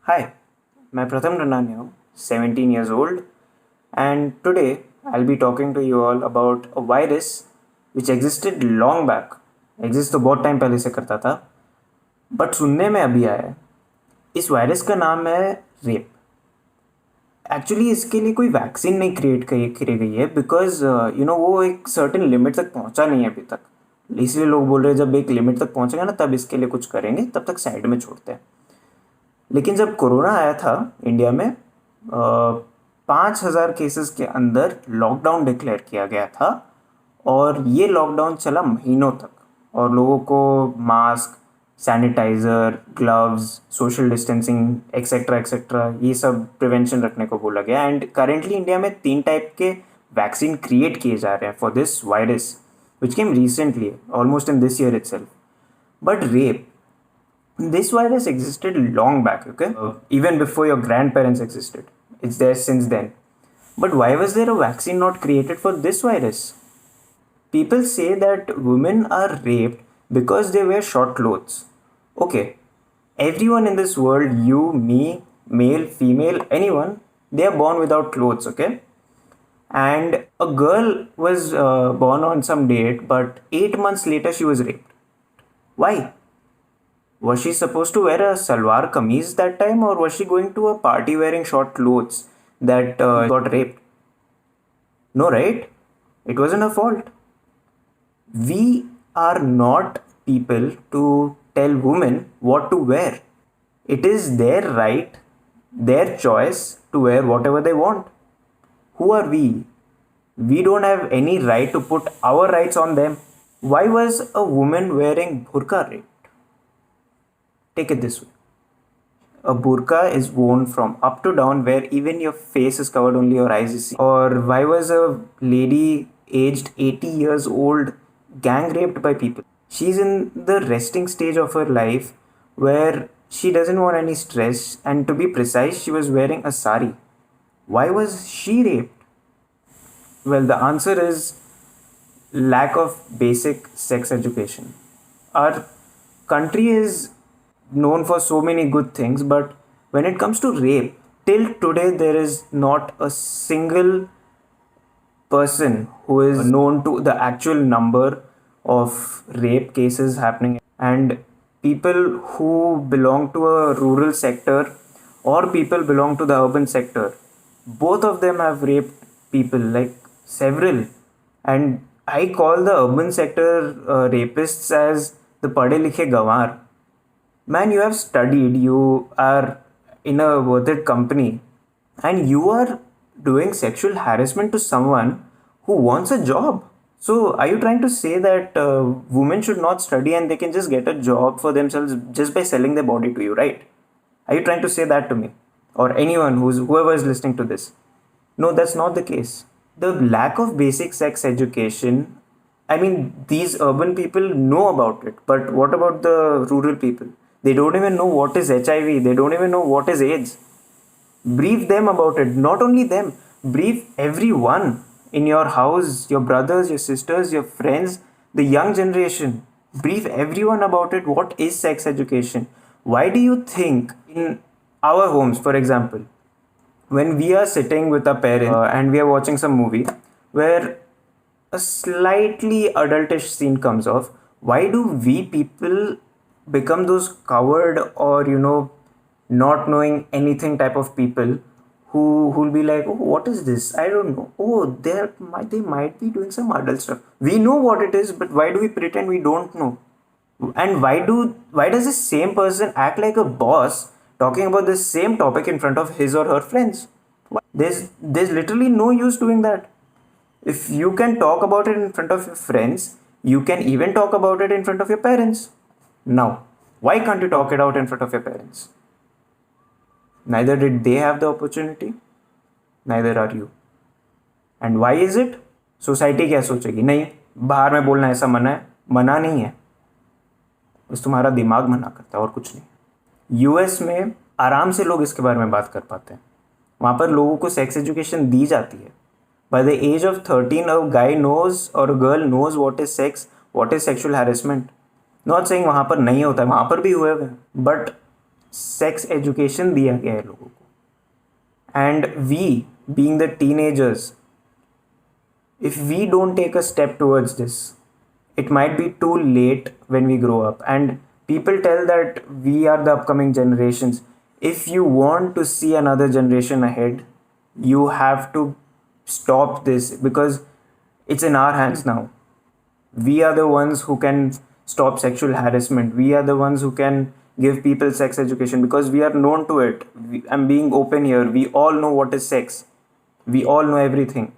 Hi, मैं प्रथम रनानी हूँ, 17 years old, and today I'll be talking to you all about a virus which existed long back. Exist तो बहुत time पहले से करता था, बट सुनने में अभी आया है. इस वायरस का नाम है रेप. एक्चुअली इसके लिए कोई वैक्सीन नहीं क्रिएट करी गई है बिकॉज वो एक सर्टेन लिमिट तक पहुंचा नहीं है अभी तक. इसलिए लोग बोल रहे हैं जब एक लिमिट तक पहुंचेगा ना तब इसके लिए कुछ करेंगे, तब तक साइड में छोड़ते हैं. लेकिन जब कोरोना आया था इंडिया में 5,000 केसेस के अंदर लॉकडाउन डिक्लेयर किया गया था और ये लॉकडाउन चला महीनों तक और लोगों को mask, sanitiser, gloves, social distancing etcetera etcetera ये सब प्रिवेंशन रखने को बोला गया. एंड करेंटली इंडिया में 3 टाइप के वैक्सीन क्रिएट किए जा रहे हैं for this virus which came recently almost in this year itself. But rape, this virus existed long back, okay? Even before your grandparents existed. It's there since then. But why was there a vaccine not created for this virus? People say that women are raped because they wear short clothes. Okay, everyone in this world, you, me, male, female, anyone, they are born without clothes, okay? And a girl was born on some date, but 8 months later she was raped. Why? Was she supposed to wear a salwar kameez that time, or was she going to a party wearing short clothes that got raped? No, right? It wasn't her fault. We are not people to tell women what to wear. It is their right, their choice to wear whatever they want. Who are we? We don't have any right to put our rights on them. Why was a woman wearing burqa raped? Take it this way. A burqa is worn from up to down where even your face is covered, only your eyes is seen. Or why was a lady aged 80 years old gang raped by people? She's in the resting stage of her life where she doesn't want any stress, and to be precise, she was wearing a sari. Why was she raped? Well, the answer is lack of basic sex education. Our country is known for so many good things, but when it comes to rape, till today there is not a single person who is known to the actual number of rape cases happening. And people who belong to a rural sector or people belong to the urban sector, both of them have raped people, like several. And I call the urban sector rapists as the pade likhe gawar. Man, you have studied, you are in a worthed company, and you are doing sexual harassment to someone who wants a job. So, are you trying to say that women should not study and they can just get a job for themselves just by selling their body to you, right? Are you trying to say that to me? Or anyone whoever is listening to this? No, that's not the case. The lack of basic sex education, I mean, these urban people know about it, but what about the rural people? They don't even know what is HIV. They don't even know what is AIDS. Brief them about it. Not only them, brief everyone in your house, your brothers, your sisters, your friends, the young generation. Brief everyone about it. What is sex education? Why do you think in our homes, for example, when we are sitting with our parents and we are watching some movie where a slightly adultish scene comes off, why do we people become those coward or not knowing anything type of people who'll be like, oh, what is this? I don't know. Oh, they might be doing some adult stuff. We know what it is, but why do we pretend we don't know? And why does this same person act like a boss talking about this same topic in front of his or her friends? There's literally no use doing that. If you can talk about it in front of your friends, you can even talk about it in front of your parents. Now, why can't you talk it out in front of your parents? Neither did they have the opportunity, neither are you. And why is it? Society क्या सोचेगी? नहीं, बाहर में बोलना ऐसा मना नहीं है, बस तुम्हारा दिमाग मना करता है और कुछ नहीं. यूएस में आराम से लोग इसके बारे में बात कर पाते हैं. वहाँ पर लोगों को सेक्स एजुकेशन दी जाती है. By the age of 13, a guy knows or a girl knows what is sex, what is sexual harassment. Not saying वहाँ पर नहीं होता है, वहाँ पर भी हुए हुए, but सेक्स एजुकेशन दिया गया है लोगों को, and we being the teenagers, if we don't take a step towards this, it might be too late when we grow up. And people tell that we are the upcoming generations. If you want to see another generation ahead, you have to stop this, because it's in our hands now. We are the ones who can stop sexual harassment. We are the ones who can give people sex education, because we are known to it. I'm being open here. We all know what is sex. We all know everything.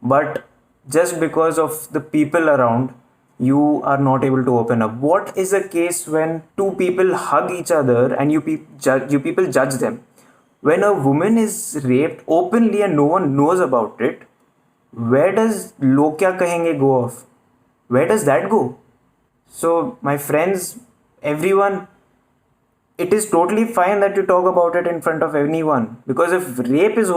But just because of the people around, you are not able to open up. What is the case when two people hug each other and you people judge them? When a woman is raped openly and no one knows about it, where does log kya kahenge go off? Where does that go? So my friends, everyone, it is totally fine that you talk about it in front of anyone, because if rape is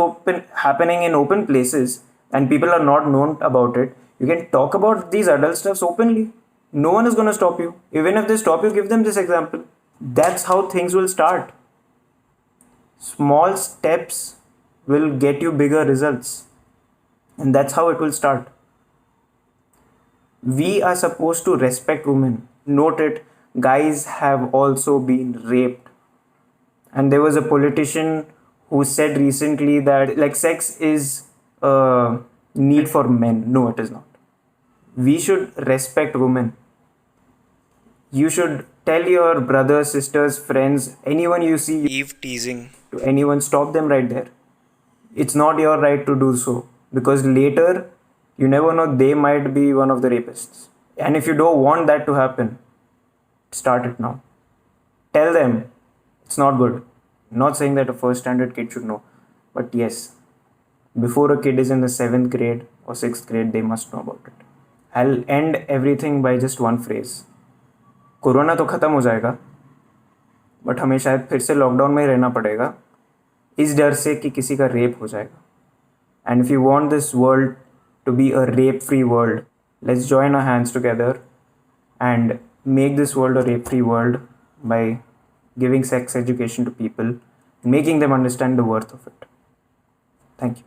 happening in open places and people are not known about it, you can talk about these adult stuffs openly. No one is going to stop you. Even if they stop you, give them this example. That's how things will start. Small steps will get you bigger results, and that's how it will start. We are supposed to respect women. Note it, guys have also been raped. And there was a politician who said recently that like sex is a need for men. No, it is not. We should respect women. You should tell your brothers, sisters, friends, anyone you see Eve teasing to anyone, stop them right there. It's not your right to do so, because later you never know, they might be one of the rapists. And if you don't want that to happen, start it now. Tell them it's not good. I'm not saying that a first standard kid should know, but yes, before a kid is in the 7th grade or 6th grade, they must know about it. I'll end everything by just one phrase. Corona तो ख़त्म हो जाएगा, but हमें शायद फिर से lockdown में ही रहना पड़ेगा, इस डर से कि किसी का रेप हो जाएगा. And if you want this world to be a rape-free world, let's join our hands together and make this world a rape-free world by giving sex education to people, making them understand the worth of it. Thank you.